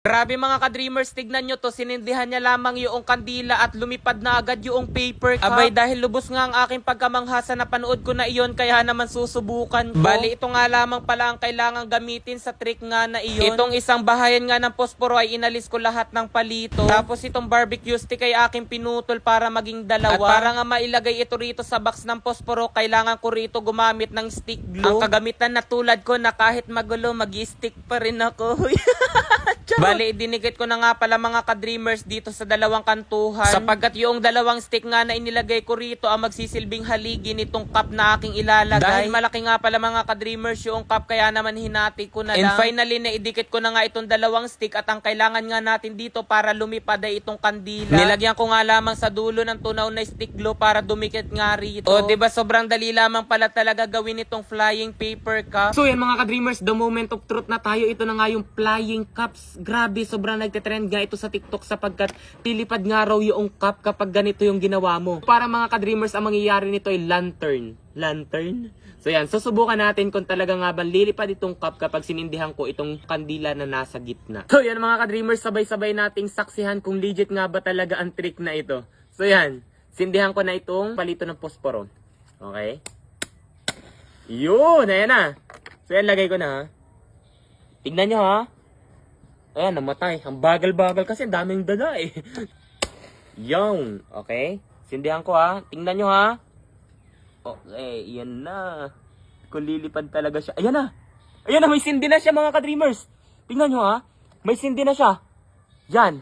Grabe mga ka-dreamers, tignan nyo to, sinindihan niya lamang yung kandila at lumipad na agad yung paper cup. Abay, dahil lubos nga ang aking pagkamangha sa napanood ko na iyon, kaya naman susubukan ko. Bali, ito nga lamang pala ang kailangang gamitin sa trick nga na iyon. Itong isang bahayan nga ng posporo ay inalis ko lahat ng palito. Tapos itong barbecue stick ay aking pinutol para maging dalawa. At para nga mailagay ito rito sa box ng posporo, kailangan ko rito gumamit ng stick glue. Ang kagamitan na tulad ko na kahit magulo, mag-stick pa rin ako. Bali, dinikit ko na nga pala mga ka-dreamers dito sa dalawang kantuhan. Sapagkat yung dalawang stick nga na inilagay ko rito ang magsisilbing haligi nitong cup na aking ilalagay. Dahil malaki nga pala mga ka-dreamers yung cup, kaya naman hinati ko na lang. And finally, naidikit ko na nga itong dalawang stick at ang kailangan nga natin dito para lumipad ay itong kandila. Nilagyan ko nga lamang sa dulo ng tunaw na stick glue para dumikit nga rito. O diba sobrang dali lamang pala talaga gawin itong flying paper cup. So yan mga ka-dreamers, the moment of truth na tayo. Ito na nga yung flying cups. Grabe, sobrang nagtitrend nga ito sa TikTok sapagkat lilipad nga raw yung cup kapag ganito yung ginawa mo. Para mga ka-dreamers, ang mangyayari nito ay lantern. Lantern? So yan, susubukan natin kung talaga nga ba lilipad itong cup kapag sinindihan ko itong kandila na nasa gitna. So yan mga ka-dreamers, sabay-sabay nating saksihan kung legit nga ba talaga ang trick na ito. So yan, sindihan ko na itong palito ng posporo. Okay? Yun, ayan na. So yan, lagay ko na ha. Tignan nyo ha. Ayan, namatay. Ang bagal-bagal kasi daming dada eh. Yung, okay? Sindihan ko ha. Tingnan nyo ha. Okay, yan na. Kung lilipad talaga siya. Ayan na. Ayan na, may sindi na siya mga ka-dreamers. Tingnan nyo ha. May sindi na siya. Yan.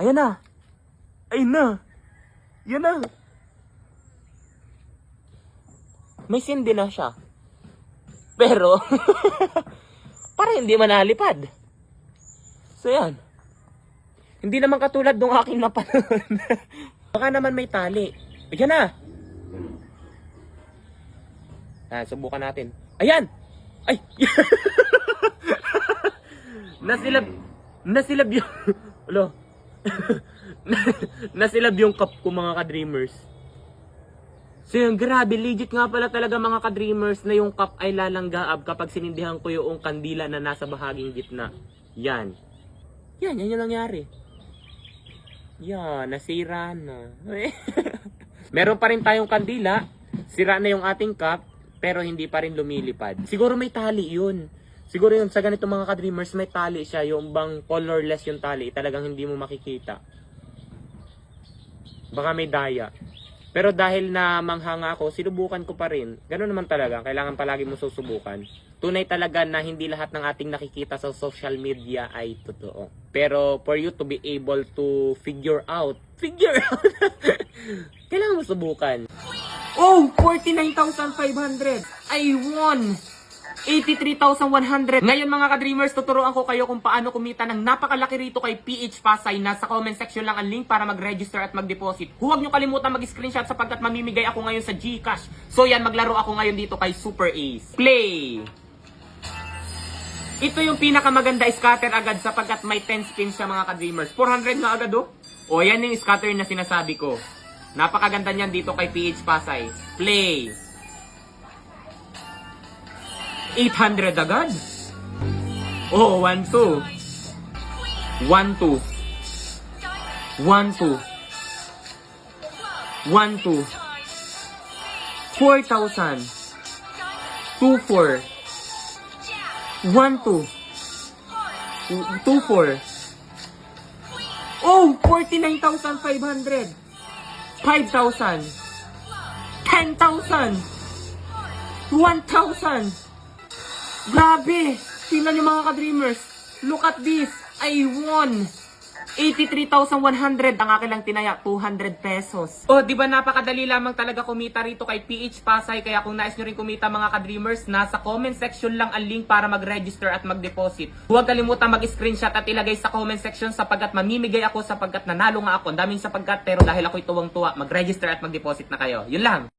Ayan na. Ayan na. Yan na. May sindi na siya. Pero, para hindi manalipad. So yan. Hindi naman katulad nung aking napanood. Baka naman may tali. Ayan na. Subukan natin. Ayan. Ay. Nasilab yung Ulo. Nasilab yung cup ko mga ka-dreamers. So yun, grabe, legit nga pala talaga mga ka-dreamers na yung cup ay lalanggaab kapag sinindihan ko yung kandila na nasa bahaging gitna. Yan. Yan yung nangyari. Yan, nasira na. Meron pa rin tayong kandila. Sira na yung ating cup, pero hindi pa rin lumilipad. Siguro may tali yun. Siguro yun, sa ganito mga ka-dreamers, may tali siya. Yung bang colorless yung tali, talagang hindi mo makikita. Baka may daya. Pero dahil na manghanga ako, sinubukan ko pa rin. Ganun naman talaga, kailangan palagi mo susubukan. Tunay talaga na hindi lahat ng ating nakikita sa social media ay totoo. Pero for you to be able to figure out, kailangan mo subukan. Oh, 49,500! I won! 83,100. Ngayon mga ka-dreamers, tuturuan ko kayo kung paano kumita ng napakalaki rito kay PH Pasay. Nasa comment section lang ang link para mag-register at mag-deposit. Huwag nyo kalimutan mag-screenshot sapagkat mamimigay ako ngayon sa GCash. So yan, maglaro ako ngayon dito kay Super Ace. Play! Ito yung pinakamaganda scatter agad sapagkat may 10 spins siya mga ka-dreamers. 400 na agad oh. O yan yung scatter na sinasabi ko. Napakaganda niyan dito kay PH Pasay. Play! 800 agad. Oh, 1, 2. 1, 2. 1, 2. 1, 2. 4,000. 2, 4. 1, 2. 2, 4. Oh, 49,500. 5,000. 10,000. 1,000. Grabe! Tingnan nyo mga ka-dreamers. Look at this. I won 83,100. Ang akin lang tinaya, 200 pesos. Oh, di ba napakadali lamang talaga kumita rito kay PH Pasay. Kaya kung nais nyo rin kumita mga ka-dreamers, nasa comment section lang ang link para mag-register at mag-deposit. Huwag kalimutan mag-screenshot at ilagay sa comment section sapagkat mamimigay ako sapagkat nanalo nga ako. Daming sapagkat pero dahil ako'y tuwang-tuwa, mag-register at mag-deposit na kayo. Yun lang.